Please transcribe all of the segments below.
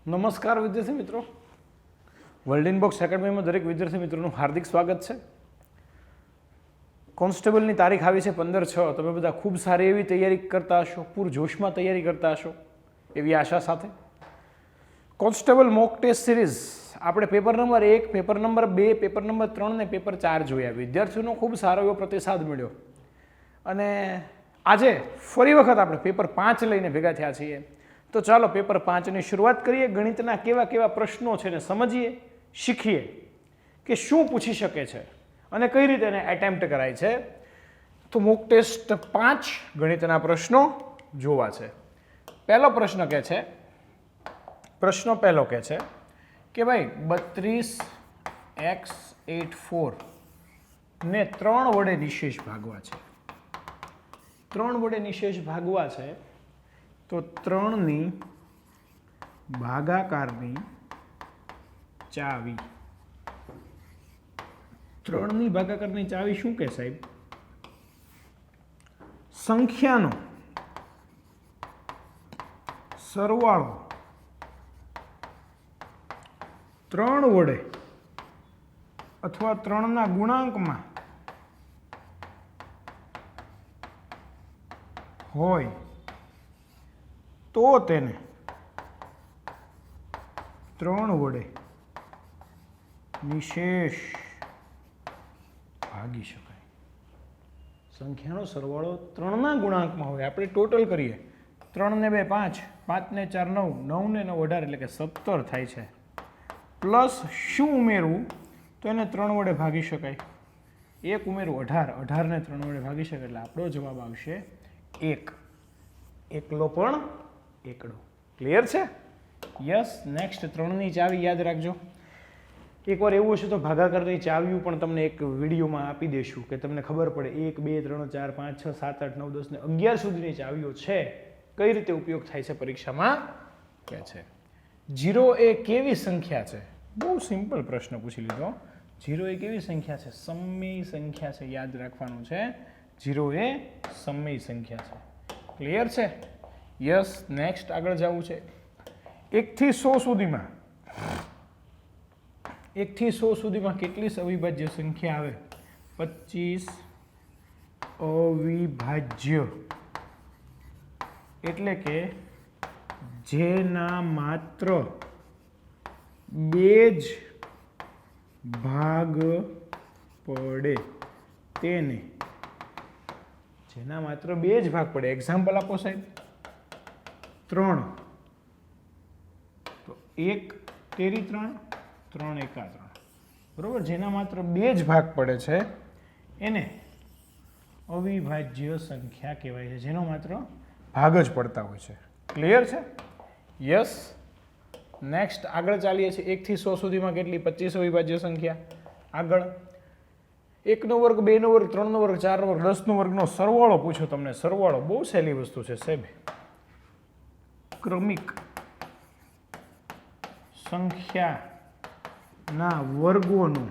નમસ્કાર વિદ્યાર્થી મિત્રો, વર્લ્ડ ઇનબોક્સ એકેડમીમાં દરેક વિદ્યાર્થી મિત્રોનું હાર્દિક સ્વાગત છે. કોન્સ્ટેબલની તારીખ આવી છે 15/6. તમે બધા ખૂબ સારી એવી તૈયારી કરતા હશો, પૂરજોશમાં તૈયારી કરતા હશો એવી આશા સાથે કોન્સ્ટેબલ મોક ટેસ્ટ સિરીઝ આપણે paper number 1, paper number 2, paper number 3 ને પેપર 4 જોયા. વિદ્યાર્થીઓનો ખૂબ સારો એવો પ્રતિસાદ મળ્યો અને આજે ફરી વખત આપણે પેપર 5 લઈને ભેગા થયા છીએ. તો ચાલો પેપર 5ની શરૂઆત કરીએ. ગણિતના કેવા કેવા પ્રશ્નો છે ને સમજીએ, શીખીએ કે શું પૂછી શકે છે અને કઈ રીતે એને એટેમ્પ્ટ કરાય છે. તો મોક ટેસ્ટ 5 ગણિતના પ્રશ્નો જોવા છે. પહેલો પ્રશ્ન કે છે, પ્રશ્નો પહેલો કે છે કે ભાઈ 32x84 ને 3 વડે નિશેષ ભાગવા છે. 3 વડે નિશેષ ભાગવા છે તો 3ની ભાગાકારની ચાવી. 3ની ભાગાકારની ચાવી શું કે સાહેબ? સંખ્યાનો સરવાળો 3 વડે અથવા 3ના ગુણાંકમાં હોય તો તેને 3 વડે નિશેષ ભાગી શકાય. સંખ્યાનો સરવાળો 3ના ગુણાંકમાં હોય. આપણે ટોટલ કરીએ, 3 ને 2 5, 5 ને 4 9, 9 ને 9 18 એટલે કે 17 થાય છે. પ્લસ શું ઉમેરવું તો એને 3 વડે ભાગી શકાય. 1 ઉમેરવું 18, 18 ને 3 વડે ભાગી શકાય એટલે આપણો જવાબ આવશે 1. એકલો પણ એકડો. ક્લિયર છે? યસ. નેક્સ્ટ 3ની ચાવી યાદ રાખજો. એકવાર એવું હશે તો ભાગાકારની ચાવીઓ પણ તમને એક વિડીયોમાં આપી દઈશું કે તમને ખબર પડે 1 2 3 4 5 6 7 8 9 10 ને 11 સુધીની ચાવીઓ છે, કઈ રીતે ઉપયોગ થાય છે પરીક્ષામાં કે છે. 0 એ કેવી સંખ્યા છે? બહુ સિમ્પલ પ્રશ્ન પૂછી લીધો. 0 એ કેવી સંખ્યા છે? સમય સંખ્યા છે. યાદ રાખવાનું છે, 0 એ સમય સંખ્યા છે. ક્લિયર છે? યસ. નેક્સ્ટ આગળ જવું છે. 1 થી 100 સુધીમાં 1 થી 100 સુધીમાં કેટલી અવિભાજ્ય સંખ્યા આવે? 25 અવિભાજ્ય એટલે કે જેના માત્ર 2 જ ભાગ પડે તેને. જેના માત્ર 2 જ ભાગ પડે. એક્ઝામ્પલ આપો સાહેબ. 3 તો 1 તેરી 3, 3 એકા 3. બરોબર. જેના માત્ર 2 જ ભાગ પડે છે એને અવિભાજ્ય સંખ્યા કહેવાય છે, જેનો માત્ર ભાગ જ પડતા હોય છે. ક્લિયર છે? યસ. નેક્સ્ટ આગળ ચાલીએ છીએ. 1 થી 100 સુધીમાં કેટલી? 25 અવિભાજ્ય સંખ્યા. આગળ 1 નો વર્ગ, 2 નો વર્ગ, 3 નો વર્ગ, 4 નો વર્ગ, 10 નો વર્ગનો સરવાળો પૂછો તમને. સરવાળો બહુ સહેલી વસ્તુ છે સાહેબ. ક્રમિક સંખ્યાના વર્ગોનો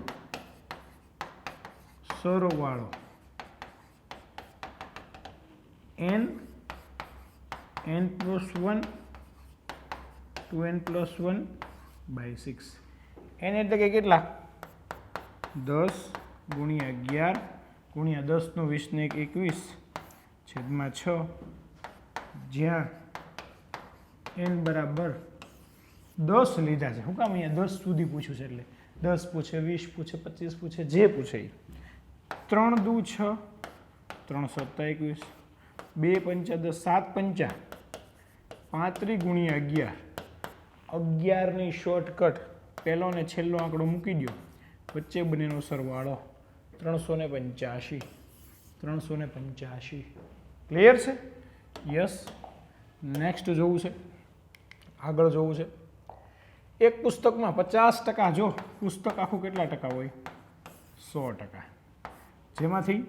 સરવાળો n n+1 2n+1/6. n એટલે કે કેટલા? 10 ગુણ્યા 11 ગુણ્યા 10 નો 20 ને 21 છેદમાં 6, જ્યાં n બરાબર 10 લીધા છે. શું કામ અહીંયા 10 સુધી પૂછ્યું છે? એટલે 10 પૂછે, 20 પૂછે, 25 પૂછે, જે પૂછે. 3 દુ 6, 3 સત્તા 21, 2 પંચા 10, 7 પંચા 35 ગુણ્યા 11. 11ની શોર્ટકટ પહેલો ને છેલ્લો આંકડો મૂકી દો, વચ્ચે બંનેનો સરવાળો 385. 385. ક્લિયર છે? યસ. નેક્સ્ટ જોવું છે, આગળ જોવું છે. એક પુસ્તકમાં 50%, જો પુસ્તક આખું કેટલા ટકા હોય? 100%. જેમાંથી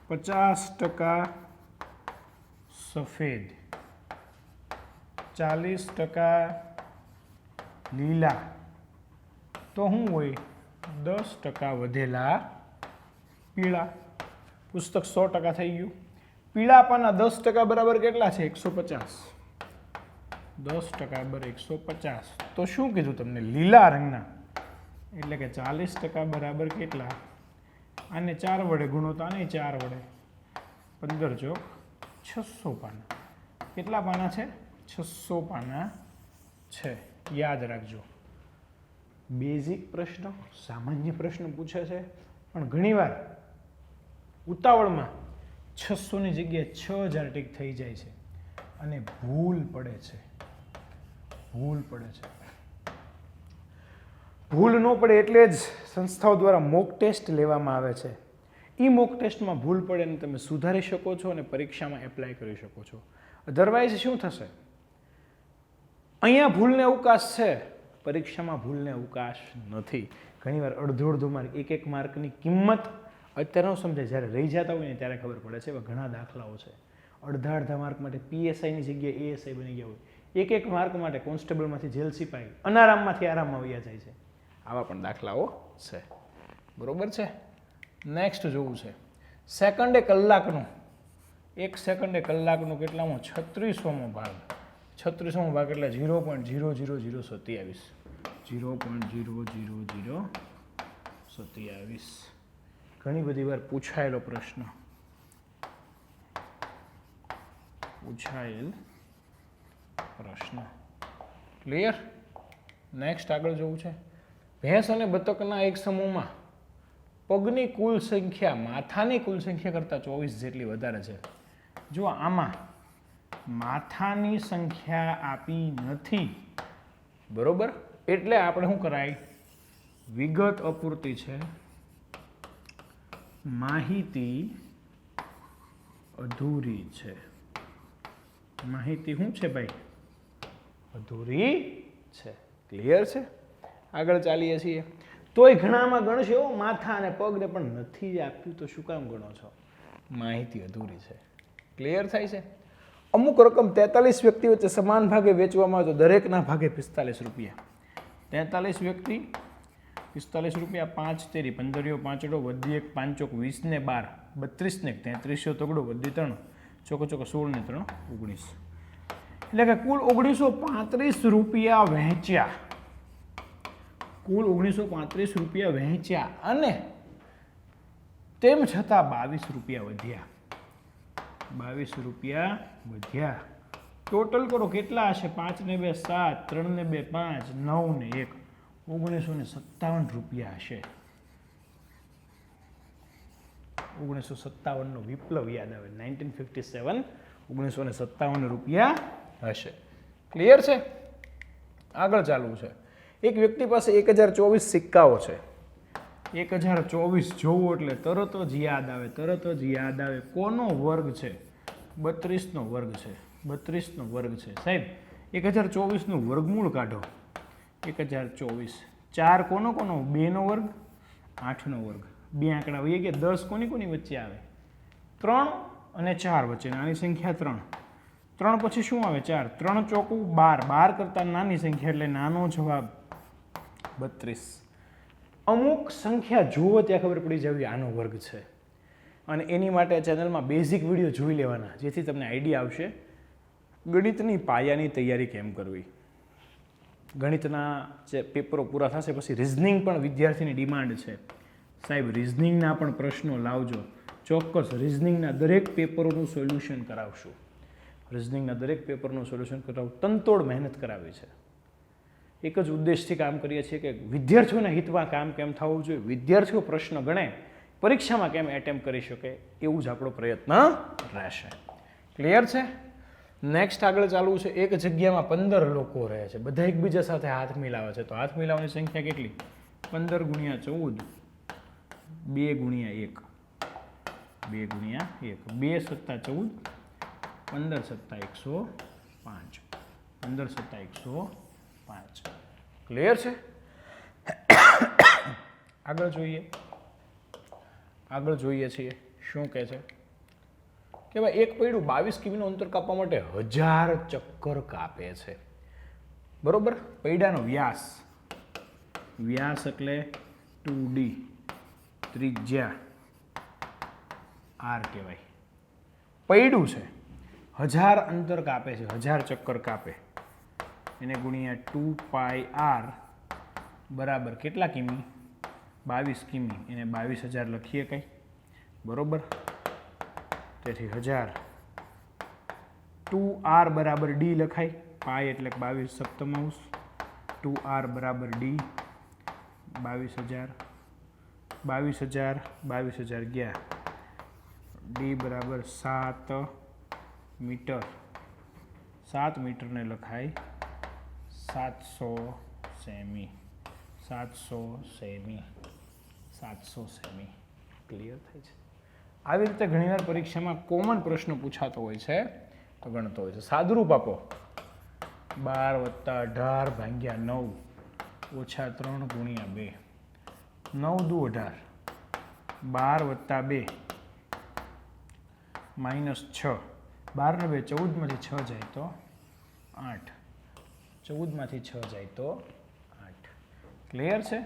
50% સફેદ, 40% લીલા, તો શું હોય? 10% વધેલા પીળા. પુસ્તક 100% થઈ ગયું. પીળા પાના 10% બરાબર કેટલા છે? 150. 10% 150. તો શું કીધું તમને? લીલા રંગના એટલે કે 40% બરાબર કેટલા? આને 4 વડે ગુણો તો આને 4 વડે, 15 ચોક 600 પાના. કેટલા પાના છે? 600 પાના છે. યાદ રાખજો, બેઝિક પ્રશ્ન, સામાન્ય પ્રશ્ન પૂછે છે, પણ ઘણીવાર ઉતાવળમાં 600ની જગ્યાએ 6000 ટીક થઈ જાય છે અને ભૂલ પડે છે. ભૂલ ન પડે એટલે જ સંસ્થાઓ દ્વારા મોક ટેસ્ટ લેવામાં આવે છે. એ મોક ટેસ્ટમાં ભૂલ પડે ને તમે સુધારી શકો છો અને પરીક્ષામાં એપ્લાય કરી શકો છો. અધરવાઇઝ શું થશે? અહીંયા ભૂલને અવકાશ છે, પરીક્ષામાં ભૂલને અવકાશ નથી. ઘણીવાર અડધો માર્ક, એક માર્કની કિંમત અત્યારે ન સમજાય, જ્યારે રહી જતા હોય ને ત્યારે ખબર પડે છે. એવા ઘણા દાખલાઓ છે. અડધા માર્ક માટે પીએસઆઈની જગ્યાએ એએસઆઈ બની ગયા હોય, એક માર્ક માટે કોન્સ્ટેબલમાંથી જેલ સિપાઈ, અનારામમાંથી આરામમાં વયા જાય છે. આવા પણ દાખલાઓ છે. બરોબર છે. નેક્સ્ટ જોવું છે સેકન્ડે કલાકનું. 1 સેકન્ડે કલાકનું કેટલામો? 36મો ભાગ. 36મો ભાગ એટલે 0.00027. 0.00027. ઘણી બધી વાર પૂછાયેલ પ્રશ્ન. ક્લિયર? નેક્સ્ટ આગળ જોવું છે. ભેંસ અને બતકના એક સમૂહમાં પગની કુલ સંખ્યા માથાની કુલ સંખ્યા કરતાં 24 જેટલી વધારે છે. જો આમાં માથાની સંખ્યા આપી નથી, બરોબર, એટલે આપણે શું કરાય? વિગત અપૂરતી છે, માહિતી અધૂરી છે. માહિતી શું છે ભાઈ? અધૂરી છે. ક્લિયર છે? આગળ ચાલીએ છીએ. તોય ઘણામાં ગણશે માથા અને પગને, પણ નથી આપ્યું તો શું કામ ગણો છો? માહિતી અધૂરી છે. ક્લિયર થાય છે? અમુક રકમ 43 વ્યક્તિ વચ્ચે સમાન ભાગે વેચવામાં આવે તો દરેકના ભાગે 45 રૂપિયા. 43 વ્યક્તિ 45 રૂપિયા, 5 તેરી 15 પાંચડો, વધી 1 5 ચોક 20 ને 12, 32 ને 33 તગડો, વધી 3 ચોકો 16 ને 3 19. એટલે કે કુલ 1935 રૂપિયા વહેંચ્યા. કુલ 1935 રૂપિયા વહેંચ્યા અને તેમ છતાં 22 રૂપિયા વધ્યા. 22 રૂપિયા વધ્યા. ટોટલ કરો કેટલા હશે? 5 ને 2 7, 3 ને 2 5, 9 ને 1 1957 રૂપિયા હશે. 1957 નો વિપ્લવ યાદ આવે. 1957 1957 રૂપિયા હશે. ક્લિયર છે? આગળ ચાલવું છે. એક વ્યક્તિ પાસે 1024 સિક્કાઓ છે. 1024 જોવો એટલે તરત જ યાદ આવે. કોનો વર્ગ છે? 32 નો વર્ગ છે. 32 નો વર્ગ છે. સાહેબ 1024 નું વર્ગમૂળ કાઢો. 1024 4 કોનો 2 નો વર્ગ, 8 નો વર્ગ. બે આંકડા વહી ગયા. 10 કોની વચ્ચે આવે? 3 અને 4 વચ્ચે. નાની સંખ્યા 3. 3 પછી શું આવે? 4. 3 ચોકું 12. 12 કરતાં નાની સંખ્યા એટલે નાનો જવાબ 32. અમુક સંખ્યા જુઓ ત્યાં ખબર પડી જવી આનો વર્ગ છે. અને એની માટે ચેનલમાં બેઝિક વિડીયો જોઈ લેવાના, જેથી તમને આઈડિયા આવશે ગણિતની પાયાની તૈયારી કેમ કરવી. ગણિતના જે પેપરો પૂરા થશે પછી રિઝનિંગ પણ વિદ્યાર્થીની ડિમાન્ડ છે. સાહેબ રિઝનિંગના પણ પ્રશ્નો લાવજો. ચોક્કસ રિઝનિંગના દરેક પેપરોનું સોલ્યુશન કરાવશું. તનતોડ મહેનત કરાવી છે. એક જ ઉદ્દેશથી કામ કરીએ છીએ કે વિદ્યાર્થીઓના હિતમાં કામ કેમ થવું જોઈએ, વિદ્યાર્થીઓ પ્રશ્ન ગણે, પરીક્ષામાં કેમ એટેમ્પ કરી શકે, એવું જ આપણો પ્રયત્ન રહેશે. ક્લિયર છે? નેક્સ્ટ આગળ ચાલવું છે. એક જગ્યામાં 15 લોકો રહે છે. બધા એકબીજા સાથે હાથ મિલાવે છે. તો હાથ મિલાવવાની સંખ્યા કેટલી? 15 ગુણ્યા 14, 2 ગુણ્યા 1, 2 ગુણ્યા 1, 2 સત્તા 14, 15 સત્તા 105, 15 સત્તા 105. ક્લિયર છે? આગળ જોઈએ છીએ શું કહે છે કે ભાઈ એક પૈડું 22 કિમીનું અંતર કાપવા માટે 1000 ચક્કર કાપે છે. બરોબર? પૈડાનો વ્યાસ એટલે 2d, ત્રિજ્યા r કહેવાય. પૈડું છે 1000 અંતર કાપે છે, 1000 ચક્કર કાપે. એને ગુણ્યા 2πr બરાબર કેટલા કિમી? 22 કિમી. એને 22,000 લખીએ કંઈ, બરોબર? તેથી 1000. 2r બરાબર d લખાય, પાઈ એટલે 22 સપ્તમાંશ, 2r બરાબર d, 22,000 ગયા, d બરાબર 7 મીટર. 7 મીટરને લખાય 700 સેમી. 700 સેમી. 700 સેમી. ક્લિયર થાય છે? આવી રીતે ઘણીવાર પરીક્ષામાં કોમન પ્રશ્ન પૂછાતો હોય છે, તો ગણતો હોય છે. સાદુરૂપ આપો. 12 + 18 ભાગ્યા 9 ઓછા 3 ગુણ્યા 2. 9 દુ 18. 12 + 2 -6. 12 ને 2 14 માંથી 6 જાય તો 8. 14 માંથી 6 જાય તો 8. ક્લિયર છે?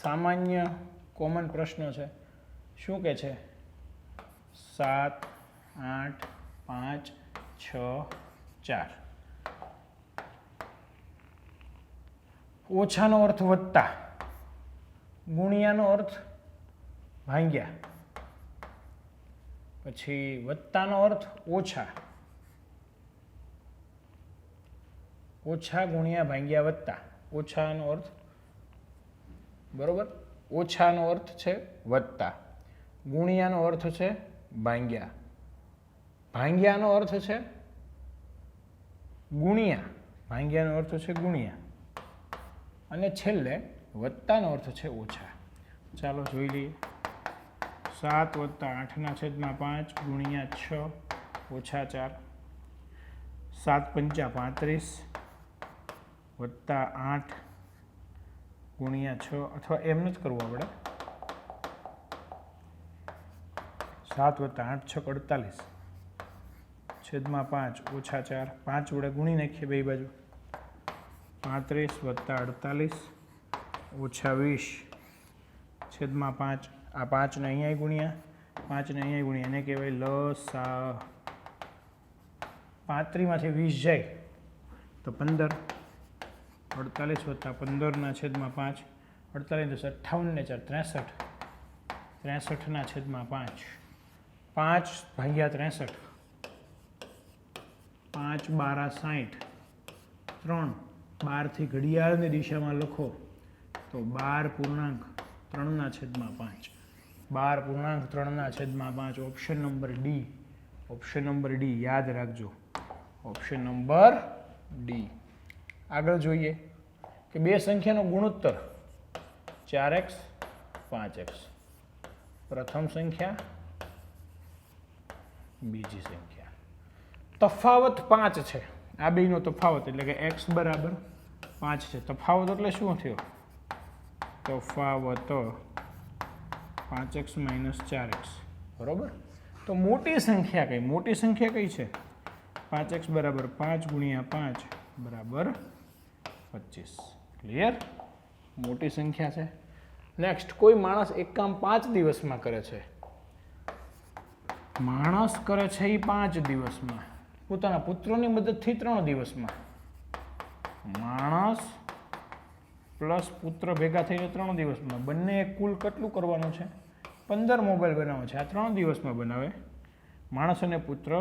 સામાન્ય કોમન પ્રશ્ન છે. શું કે છે? 7, 8, 5, 6, 4. ઓછાનો અર્થ વત્તા, ગુણ્યાનો અર્થ ભાંગ્યા, પછી વત્તાનો અર્થ ઓછા. ઓછા ગુણ્યા ભાંગ્યા વત્તા. ઓછાનો અર્થ, બરોબર? ઓછાનો અર્થ છે વત્તા, ગુણ્યાનો અર્થ છે ભાંગ્યા, ભાંગ્યાનો અર્થ છે ગુણ્યા, ભાંગ્યાનો અર્થ છે ગુણ્યા, અને છેલ્લે વત્તાનો અર્થ છે ઓછા. ચાલો જોઈ લઈએ. 7 + 8/5 ગુણ્યા 6 ઓછા 4. 7 × 5 = 35 વત્તા 8 ગુણ્યા 6, અથવા એમ જ કરવું આપણે. 7 + 8 = 48 છેદમાં 5 ઓછા 4. 5 વડે ગુણી નાખીએ બે બાજુ. 35 + 48 ઓછા 20 છેદમાં 5. આ 5 ને અહીંયા ગુણ્યા, 5 ને અહીંયા ગુણ્યા, એને કહેવાય લસા. 35 માંથી 20 જાય તો 15. 48 + 15 છેદમાં 5. 48 × 58 ને 4 63. 63 છેદમાં 5. 5 ભાગ્યા 63. 5 × 12 = 60. 3 12 થી ઘડિયાળની દિશામાં લખો તો 12.3/5. 12.3/5. Option number D. Option number D યાદ રાખજો. Option number D. આગળ જોઈએ કે બે સંખ્યાનો ગુણોત્તર 4x 5x. પ્રથમ સંખ્યા, બીજી સંખ્યા. તફાવત 5 છે. આ બેનો તફાવત એટલે કે x બરાબર 5 છે. તફાવત એટલે શું થયો? તફાવત 5x - 4x. બરોબર? તો મોટી સંખ્યા કઈ? મોટી સંખ્યા કઈ છે? 5x બરાબર 5 ગુણ્યા 5 બરાબર 25. ક્લિયર? મોટી સંખ્યા છે. નેક્સ્ટ, કોઈ માણસ એક કામ 5 દિવસમાં કરે છે. માણસ કરે છે એ 5 દિવસમાં, પોતાના પુત્રોની મદદથી 3 દિવસમાં. માણસ પ્લસ પુત્ર ભેગા થઈને 3 દિવસમાં. બંને કુલ કેટલું કરવાનું છે? 15 મોબાઈલ બનાવે છે. આ 3 દિવસમાં બનાવે. માણસ અને પુત્ર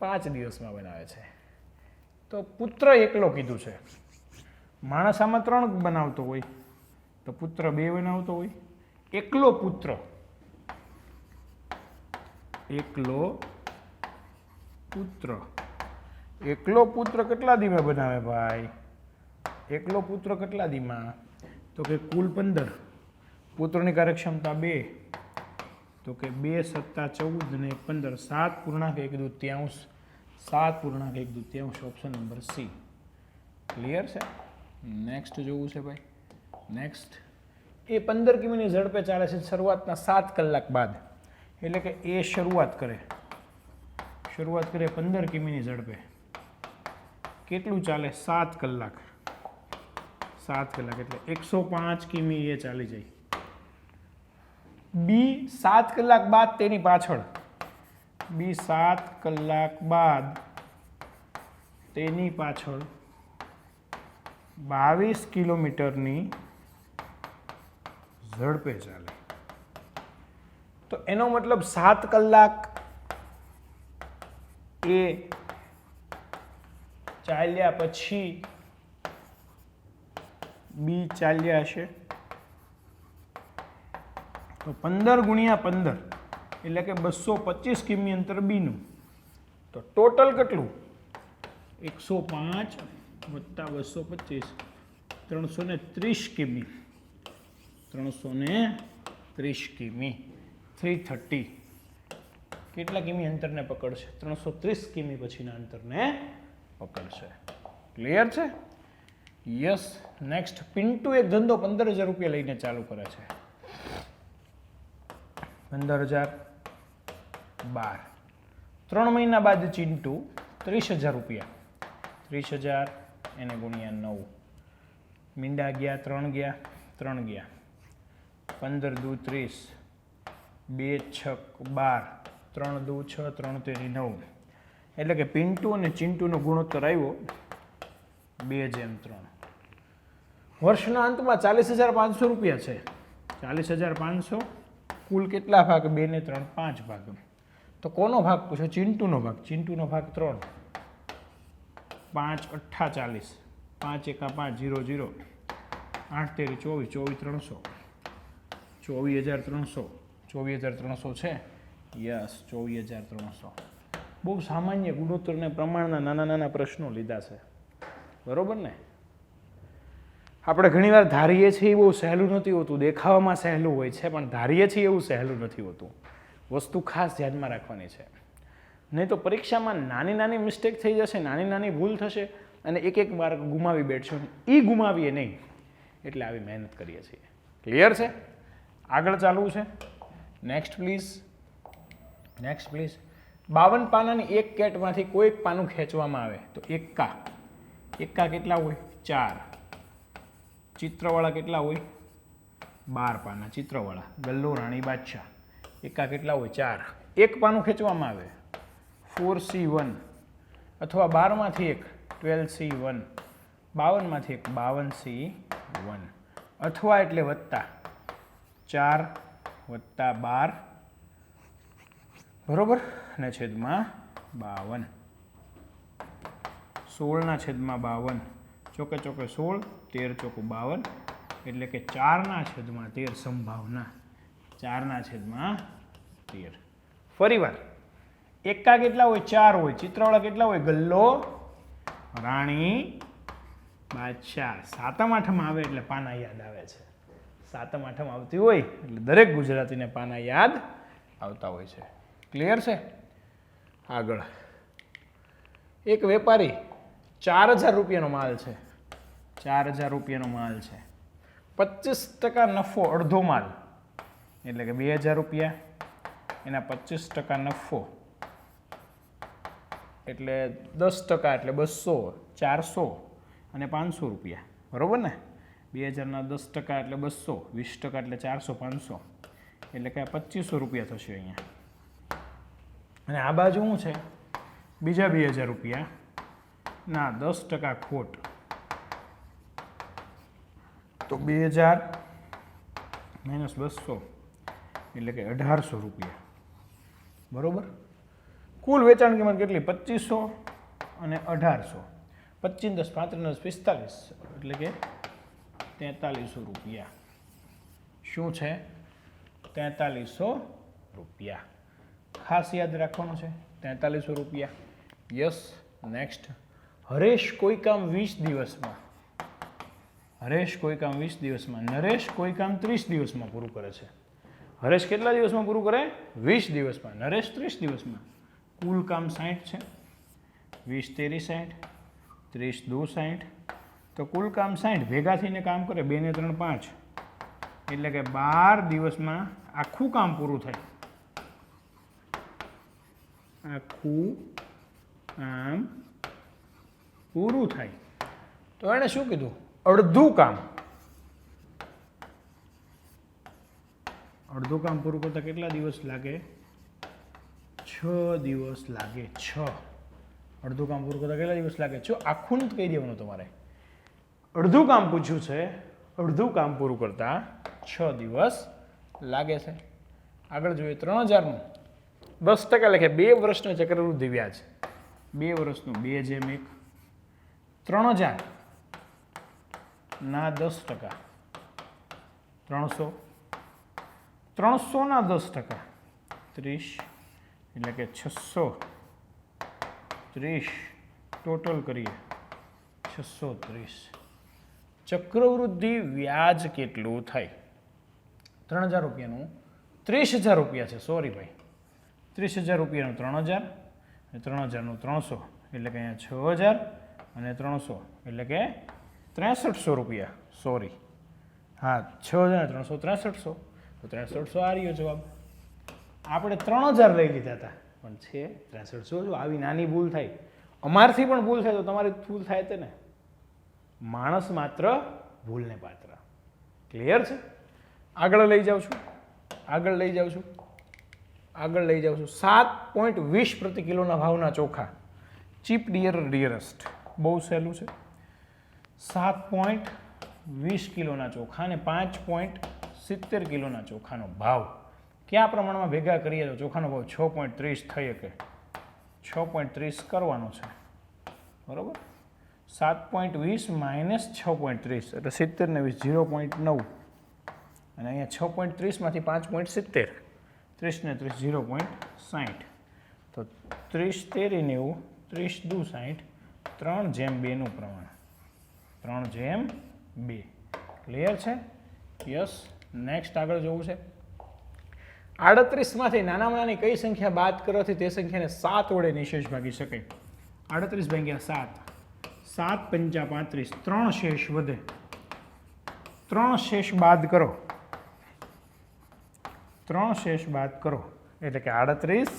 5 દિવસમાં બનાવે છે. તો પુત્ર એકલો કીધું છે. માણસ આમાં 3 બનાવતો હોય તો પુત્ર 2 બનાવતો હોય. એકલો પુત્ર, એકલો પુત્ર, એકલો પુત્ર કેટલા દીમાં બનાવે ભાઈ? એકલો પુત્ર કેટલા દીમાં? તો કે કુલ 15. પુત્રની કાર્યક્ષમતા 2, તો કે 2 + 14 ને 15. 7.1 7.1 ઓપ્શન નંબર સી. ક્લિયર છે? નેક્સ્ટ જોવું છે ભાઈ. નેક્સ્ટ, એ 15 કિમીની ઝડપે ચાલે છે શરૂઆતના 7 કલાક બાદ. એટલે કે એ શરૂઆત કરે 15 કિમીની ઝડપે. કેટલું ચાલે? 7 કલાક. 7 કલાક એટલે 105 કિમી એ ચાલી જાય. બી 7 કલાક બાદ તેની પાછળ, બી 7 કલાક બાદ તેની પાછળ 22 કિલોમીટરની ઝડપે ચાલે. તો એનો મતલબ 7 કલાક એ ચાલ્યા પછી બી ચાલ્યા હશે. તો 15 ગુણ્યા 15 એટલે કે 225 કિમી અંતર બીનું. તો ટોટલ કેટલું? 105 વત્તા 225 330 કિમી. 330 કિમી 330 કેટલા કિમી અંતરને પકડશે? 330 કિમી પછીના અંતરને પકડશે. ક્લિયર છે? યસ. નેક્સ્ટ, પિન્ટુ એક ધંધો 15,000 રૂપિયા લઈને ચાલુ કરે છે. 15,000 12 3 મહિના બાદ ચિંટુ 30,000 રૂપિયા 30,000 એને ગુણ્યા 9 મીંડા ગયા 3 ગયા 3 ગયા 15 દુ 30 2 6 12 3 દુ 6 3 તેરી 9 એટલે કે પિન્ટુ અને ચિંટુનો ગુણોત્તર આવ્યો 2:3. વર્ષના અંતમાં 40,500 રૂપિયા છે. 40,500 કુલ કેટલા ભાગ? 2 ને 3 5 ભાગ. તો કોનો ભાગ પૂછો? ચિંટુનો ભાગ. ચિંટુનો ભાગ 3 5 8 40 5 1 5 0 0 8 તેરી 24 24,300 24,300 છે. યસ, 24,300. બહુ સામાન્ય ગુણોત્તરને પ્રમાણના નાના નાના પ્રશ્નો લીધા છે. બરોબર ને? આપણે ઘણીવાર ધારીએ છીએ બહુ સહેલું નથી હોતું. દેખાવામાં સહેલું હોય છે પણ ધારીએ છીએ એવું સહેલું નથી હોતું. વસ્તુ ખાસ ધ્યાનમાં રાખવાની છે. નહીં તો પરીક્ષામાં નાની નાની મિસ્ટેક થઈ જશે, નાની નાની ભૂલ થશે અને એક માર્ક ગુમાવી બેઠશો. એ ગુમાવીએ નહીં એટલે આવી મહેનત કરીએ છીએ. ક્લિયર છે? આગળ ચાલવું છે. Next please. 52 પાનાની એક કેટમાંથી કોઈ પાનું ખેંચવામાં આવે તો એક્કા કેટલા હોય? 4. ચિત્રવાળા કેટલા હોય? 12 પાના ચિત્રવાળા. ગલ્લો રાણી બાદશાહ. એક્કા કેટલા હોય? 4. એક પાનું ખેંચવામાં આવે 4C1 અથવા 12માંથી એક 12C1 52માંથી એક 52C1 અથવા એટલે વત્તા 4 વત્તા 12 બરોબર ને છેદમાં 52 16 છેદમાં 52 ચોકે 16 13 ચોકું 52 એટલે કે 4 છેદમાં 13 સંભાવના 4 છેદમાં 13. ફરીવાર એકા કેટલા હોય? 4 હોય. ચિત્રવાળા કેટલા હોય? ગલ્લો રાણી બાદશાહ. 7મ 8મ આવે એટલે પાના યાદ આવે છે. 7મ 8મ આવતી હોય એટલે દરેક ગુજરાતીને પાના યાદ આવતા હોય છે. ક્લિયર છે? આગળ, એક વેપારી 4,000 રૂપિયાનો માલ છે. 4,000 રૂપિયાનો માલ છે. 25% નફો અડધો માલ એટલે કે 2,000 રૂપિયા એના 25% નફો એટલે 10% એટલે 200 400 અને 500 રૂપિયા. બરોબર ને? 2,000ના 10% એટલે 200 20% એટલે 400 500 એટલે કે 2,500 રૂપિયા થશે અહીંયા. અને આ બાજુ શું છે? બીજા 2,000 રૂપિયા ના 10% ખોટ તો 2,000 માઇનસ 200 એટલે કે 1,800 રૂપિયા. બરોબર? કુલ વેચાણ કિંમત કેટલી? 2,500 અને 1,800. 25 10 35 45 એટલે કે 4300 રૂપિયા. શું છે? 4300 રૂપિયા. ખાસ યાદ રાખવાનું છે 4300 રૂપિયા. યસ. નેક્સ્ટ, હરેશ કોઈ કામ 20 દિવસમાં નરેશ કોઈ કામ 30 દિવસમાં પૂરું કરે છે. હરેશ કેટલા દિવસમાં પૂરું કરે? 20 દિવસમાં. નરેશ 30 દિવસમાં. કુલ કામ 60 છે. 20 તેરી 60 30 દુ 60 તો કુલ કામ 60 ભેગા થઈને કામ કરે 2 ને 3 5 એટલે કે 12 દિવસમાં આખું કામ પૂરું થાય. આખું કામ પૂરું થાય તો એણે શું કીધું? અડધું કામ પૂરું કરતા કેટલા દિવસ લાગે? 6 દિવસ લાગે. 6 અડધું કામ પૂરું કરતા કેટલા દિવસ લાગે? જો આખું જ કહી દેવાનું તમારે. અડધું કામ પૂછ્યું છે, અડધું કામ પૂરું કરતા 6 દિવસ લાગે છે. આગળ જોઈએ 3000નું 10% લખે 2 વર્ષનું ચક્રવૃદ્ધિ વ્યાજ. 2 વર્ષનું 2/1 3000 ના 10%, 300, 300 ના 10%, 30 એટલે કે 630. ટોટલ કરીએ 630. ચક્રવૃદ્ધિ વ્યાજ કેટલું થાય? 3000 રૂપિયાનું 30000 રૂપિયા છે. સોરી ભાઈ, 30000 રૂપિયાનું 3000 અને 3000નું 300 એટલે કે અહીંયા 6000 અને 300 એટલે કે 6300 રૂપિયા. સોરી, હા 6000 અને 300 6300. તો 6300 આ રહ્યો જવાબ. આપણે 3000 લઈ લીધા હતા પણ છે 6300. જો આવી નાની ભૂલ થાય, અમારથી પણ ભૂલ થાય તો તમારી ભૂલ થાય તે ને. માણસ માત્ર ભૂલને પાત્ર. ક્લિયર છે? આગળ લઈ જાઉં છું, આગળ લઈ જાઉં છું, આગળ લઈ જાઉં છું. 7.20 પ્રતિ કિલોના ભાવના ચોખા. ચીપ ડિયરેસ્ટ, બહુ સહેલું છે. 7.20 કિલોના ચોખા અને 5.70 કિલોના ચોખાનો ભાવ કયા પ્રમાણમાં ભેગા કરીએ તો ચોખાનો ભાવ 6.30 થઈ શકે? 6.30 કરવાનો છે, બરાબર. 7.20 માઇનસ 6.30 એટલે 70 ને 20 0.9 અને અહીંયા 6.30 માંથી 5.70, 30 ને 30 0.60. તો 30 13 90, 30 દુ 60, 3/2 નું પ્રમાણ, 3/2. ક્લિયર છે? યસ. નેક્સ્ટ આગળ જોવું છે. 38 માંથી નાનામાં નાની કઈ સંખ્યા બાદ કરવાથી તે સંખ્યાને 7 વડે નિશેષ ભાગી શકાય? 38 ભાગ્યા 7, 7 પંચા 35, 3 શેષ વધે. 3 શેષ બાદ કરો, 3 શેષ બાદ કરો એટલે કે 38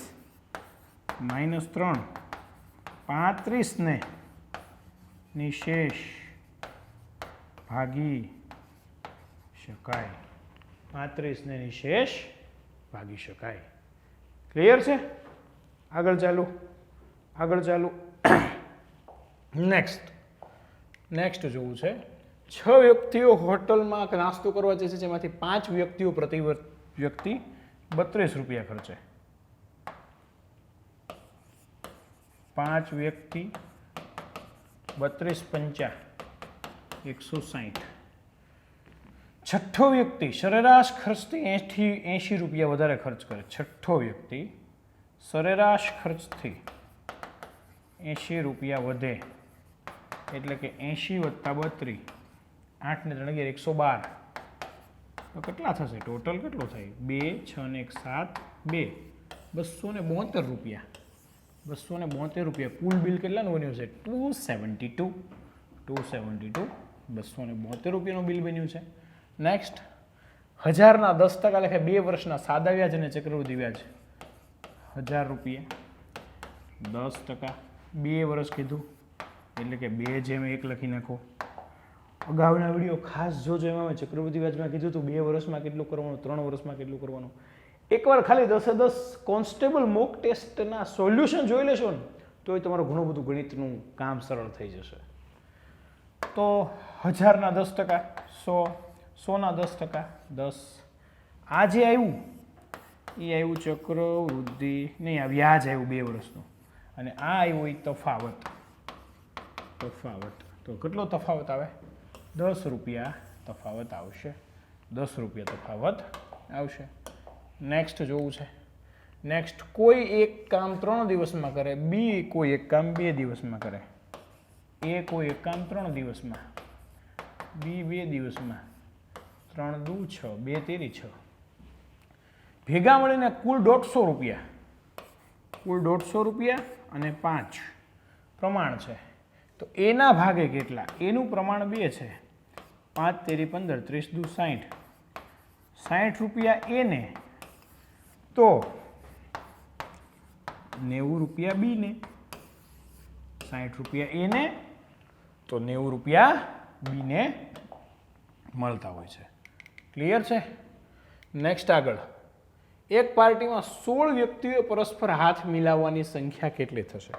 માઇનસ 3, 35 ને નિશેષ ભાગી શકાય. 35 ને નિશેષ ભાગી શકાય. ક્લિયર છે? આગળ ચાલુ, આગળ ચાલુ. નેક્સ્ટ જોવું છે. 6 વ્યક્તિઓ હોટલમાં નાસ્તો કરવા જશે, જેમાંથી 5 વ્યક્તિઓ પ્રતિ વ્યક્તિ 32 રૂપિયા ખર્ચે. 5 વ્યક્તિ 32 પંચા 160. છઠ્ઠો વ્યક્તિ સરેરાશ ખર્ચથી 80 રૂપિયા વધારે ખર્ચ કરે. છઠ્ઠો વ્યક્તિ સરેરાશ ખર્ચથી 80 રૂપિયા વધે એટલે કે 80 + 32, 8 ને 3 11, 112. તો કેટલા થશે? ટોટલ કેટલો થાય? 2 6 ને 1 7 2 272 રૂપિયા. 272 રૂપિયા. કુલ બિલ કેટલાનું બન્યું છે? 272. 272 રૂપિયાનું બિલ બન્યું છે. નેક્સ્ટ 1000ના 10% લેખે 2 વર્ષના સાદા વ્યાજ અને ચક્રવૃદ્ધિ વ્યાજ. 1000 રૂપિયા 10%, 2 વર્ષ કીધું એટલે કે 2/1 લખી નાખો. અગાઉના વિડીયો ખાસ જોજો, એમાં મેં ચક્રવૃદ્ધિ વ્યાજમાં કીધું હતું 2 વર્ષમાં કેટલું કરવાનું, 3 વર્ષમાં કેટલું કરવાનું. એકવાર ખાલી 10 કોન્સ્ટેબલ મોક ટેસ્ટના સોલ્યુશન જોઈ લેશો ને તો તમારું ઘણું બધું ગણિતનું કામ સરળ થઈ જશે. તો 1000ના 10%, 100, 100ના 10%, 10. આ જે આવ્યું એ આવ્યું ચક્રવૃદ્ધિ નહીં, આ વ્યાજ આવ્યું 2 વર્ષનું, અને આ આવ્યું એ તફાવત. તો કેટલો તફાવત આવે? 10 રૂપિયા તફાવત આવશે. 10 રૂપિયા તફાવત આવશે. નેક્સ્ટ જોવું છે. નેક્સ્ટ કોઈ એક કામ 3 દિવસમાં કરે, બી કોઈ એક કામ 2 દિવસમાં કરે. એ કોઈ એક કામ 3 દિવસમાં, બી 2 દિવસમાં. 3 દુ 6, 2 તેરી 6. ભેગા મળીને કુલ 150 રૂપિયા. કુલ 150 રૂપિયા અને 5 પ્રમાણ છે. તો એના ભાગે કેટલા? એનું પ્રમાણ 2 છે. 5 તેરી 15, 30 દુ 60. 60 રૂપિયા એને, તો 90 રૂપિયા બીને. 60 રૂપિયા એને તો 90 રૂપિયા બીને મળતા હોય છે. ક્લિયર છે? નેક્સ્ટ આગળ. એક પાર્ટીમાં 16 વ્યક્તિઓ પરસ્પર હાથ મિલાવવાની સંખ્યા કેટલી થશે?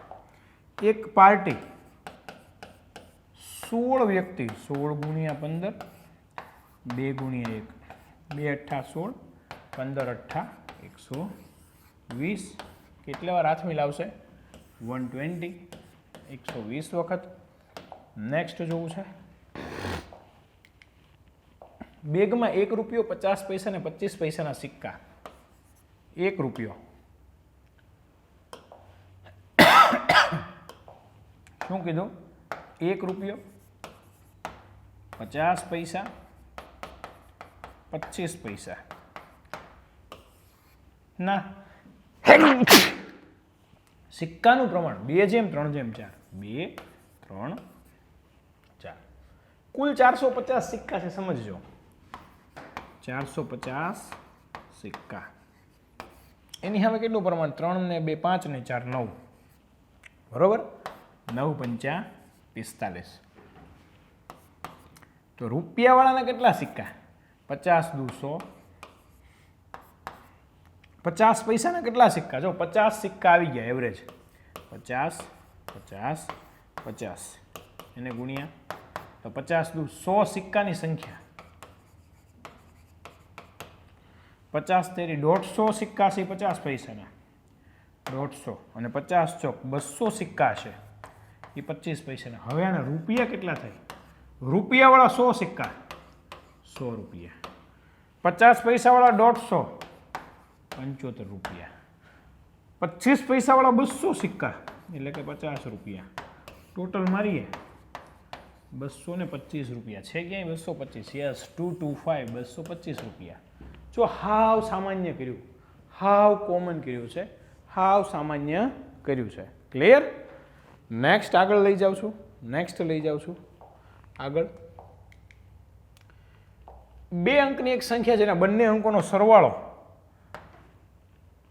એક પાર્ટી 16 વ્યક્તિ 16 ગુણ્યા 15 2 ગુણ્યા 1 2 અઠ્ઠા 16 15 અઠ્ઠા 120 કેટલી વાર હાથ મિલાવશે 120 120 વખત. નેક્સ્ટ જોવું છે બેગમાં 1 રૂપિયો 50 પૈસા ને 25 પૈસાના સિક્કા. 1 રૂપિયો શું કીધું 1 રૂપિયો 50 પૈસા 25 પૈસા ના સિક્કાનું પ્રમાણ 2:3:4 2 3 4 કુલ 450 સિક્કા છે. સમજજો 450 સિક્કા એની સામે કેટલું પ્રમાણ 3 ને 2 5 ને 4 9 બરોબર 9 પંચા 45. તો રૂપિયાવાળાના કેટલા સિક્કા 50 દુ 100 50 પૈસાના કેટલા સિક્કા જો 50 સિક્કા આવી ગયા એવરેજ 50 50 50 એને ગુણ્યા તો 50 દુ 100 સિક્કાની સંખ્યા 50 તેરી 150 સિક્કા છે 50 પૈસાના 150 અને 50 ચોક 200 સિક્કા છે એ 25 પૈસાના. હવે આના રૂપિયા કેટલા થાય રૂપિયાવાળા 100 સિક્કા 100 રૂપિયા 50 પૈસાવાળા 150 75 રૂપિયા 25 પૈસાવાળા 200 સિક્કા એટલે કે 50 રૂપિયા. ટોટલ મારીએ 225 રૂપિયા છે ક્યાંય 225 યસ 225 225 રૂપિયા. જો હાવ સામાન્ય કર્યું હાવ કોમન કર્યું છે હાવ સામાન્ય કર્યું છે. ક્લિયર. નેક્સ્ટ આગળ લઈ જાઉં છું આગળ 2 અંકની એક સંખ્યા જેના બંને અંકોનો સરવાળો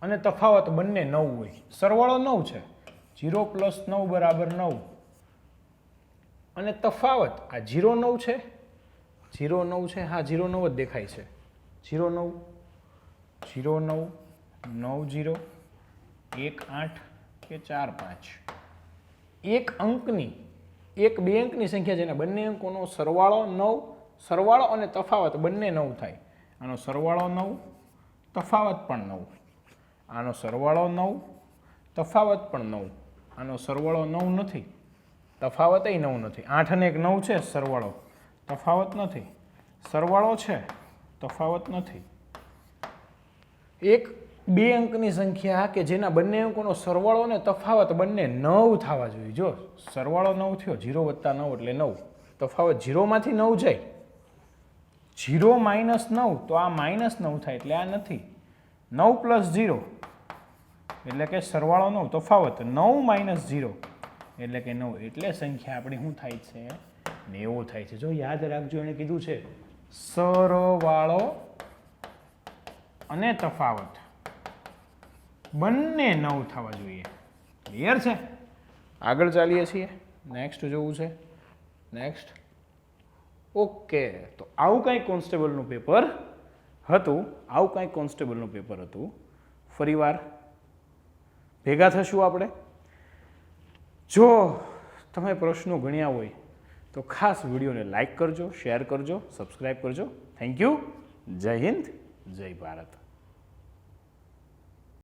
અને તફાવત બંને 9 હોય. સરવાળો 9 છે 0 + 9 = 9 અને તફાવત આ 0 9 છે 0 9 છે હા 0 9 જ દેખાય છે 0 9 0 9 9 0 1 8 કે 4 5 એક અંકની એક 2 અંકની સંખ્યા જેના બંને અંકોનો સરવાળો 9 સરવાળો અને તફાવત બંને 9 થાય. આનો સરવાળો 9 તફાવત પણ 9 આનો સરવાળો 9 તફાવત પણ 9 આનો સરવાળો 9 નથી તફાવત 9 નથી. 8 અને 1 9 છે સરવાળો તફાવત નથી સરવાળો છે તફાવત નથી. એક 2 અંકની સંખ્યા કે જેના બંને અંકોનો સરવાળો અને તફાવત બંને 9 થવા જોઈએ. જો સરવાળો 9 થયો 0 + 9 એટલે 9 તફાવત 0 માંથી 9 જાય 0 - 9 તો આ -9 થાય એટલે આ નથી 9 + 0 એટલે કે સરવાળો 9 તફાવત 9 - 0 એટલે કે 9 એટલે સંખ્યા આપણી શું થાય છે 90 થાય છે. જો યાદ રાખજો એને કીધું છે સરવાળો અને તફાવત બંને 9 થવા જોઈએ. ક્લિયર છે. આગળ ચાલીએ છીએ. નેક્સ્ટ જોવું છે નેક્સ્ટ. ઓકે તો આવું કંઈક કોન્સ્ટેબલનું પેપર હતું. ફરીવાર ભેગા થશું આપણે. જો તમે પ્રશ્નો ગણ્યા હોય તો ખાસ વિડીયોને લાઈક કરજો શેર કરજો સબસ્ક્રાઈબ કરજો. Thank you. જય હિન્દ જય ભારત.